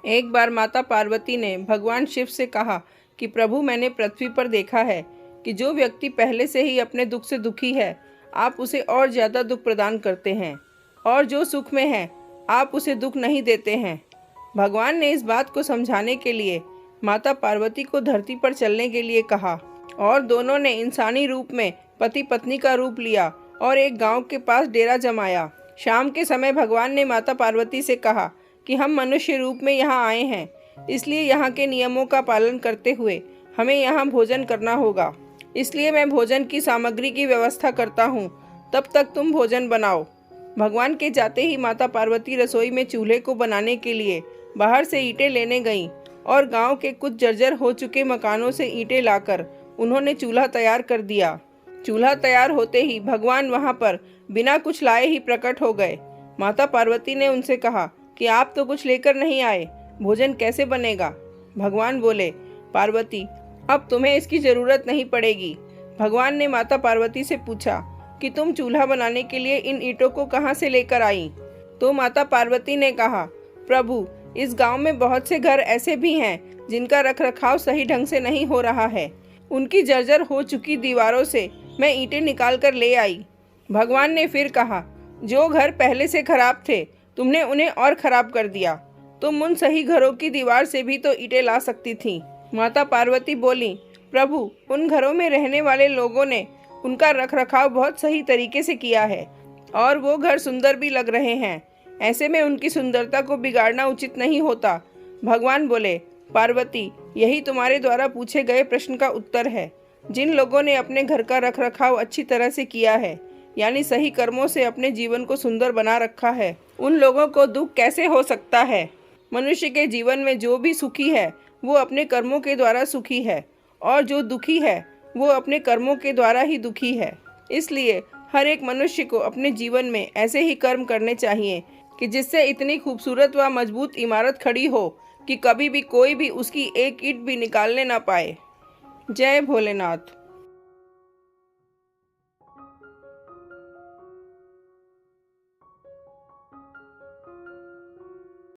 एक बार माता पार्वती ने भगवान शिव से कहा कि प्रभु, मैंने पृथ्वी पर देखा है कि जो व्यक्ति पहले से ही अपने दुख से दुखी है, आप उसे और ज़्यादा दुख प्रदान करते हैं, और जो सुख में है आप उसे दुख नहीं देते हैं। भगवान ने इस बात को समझाने के लिए माता पार्वती को धरती पर चलने के लिए कहा, और दोनों ने इंसानी रूप में पति पत्नी का रूप लिया और एक गांव के पास डेरा जमाया। शाम के समय भगवान ने माता पार्वती से कहा कि हम मनुष्य रूप में यहाँ आए हैं, इसलिए यहाँ के नियमों का पालन करते हुए हमें यहाँ भोजन करना होगा। इसलिए मैं भोजन की सामग्री की व्यवस्था करता हूँ, तब तक तुम भोजन बनाओ। भगवान के जाते ही माता पार्वती रसोई में चूल्हे को बनाने के लिए बाहर से ईंटें लेने गईं और गांव के कुछ जर्जर हो चुके मकानों से ईंटें लाकर उन्होंने चूल्हा तैयार कर दिया। चूल्हा तैयार होते ही भगवान वहां पर बिना कुछ लाए ही प्रकट हो गए। माता पार्वती ने उनसे कहा कि आप तो कुछ लेकर नहीं आए, भोजन कैसे बनेगा? भगवान बोले, पार्वती, अब तुम्हें इसकी जरूरत नहीं पड़ेगी। भगवान ने माता पार्वती से पूछा कि तुम चूल्हा बनाने के लिए इन ईंटों को कहाँ से लेकर आई? तो माता पार्वती ने कहा, प्रभु, इस गांव में बहुत से घर ऐसे भी हैं जिनका रखरखाव सही ढंग से नहीं हो रहा है। उनकी जर्जर हो चुकी दीवारों से मैं ईंटें निकाल कर ले आई। भगवान ने फिर कहा, जो घर पहले से खराब थे तुमने उन्हें और खराब कर दिया। तुम उन सही घरों की दीवार से भी तो ईंटें ला सकती थी। माता पार्वती बोली, प्रभु, उन घरों में रहने वाले लोगों ने उनका रखरखाव बहुत सही तरीके से किया है और वो घर सुंदर भी लग रहे हैं। ऐसे में उनकी सुंदरता को बिगाड़ना उचित नहीं होता। भगवान बोले, पार्वती, यही तुम्हारे द्वारा पूछे गए प्रश्न का उत्तर है। जिन लोगों ने अपने घर का रखरखाव अच्छी तरह से किया है, यानी सही कर्मों से अपने जीवन को सुंदर बना रखा है, उन लोगों को दुख कैसे हो सकता है? मनुष्य के जीवन में जो भी सुखी है वो अपने कर्मों के द्वारा सुखी है, और जो दुखी है वो अपने कर्मों के द्वारा ही दुखी है। इसलिए हर एक मनुष्य को अपने जीवन में ऐसे ही कर्म करने चाहिए कि जिससे इतनी खूबसूरत व मजबूत इमारत खड़ी हो कि कभी भी कोई भी उसकी एक ईंट भी निकालने ना पाए। जय भोलेनाथ।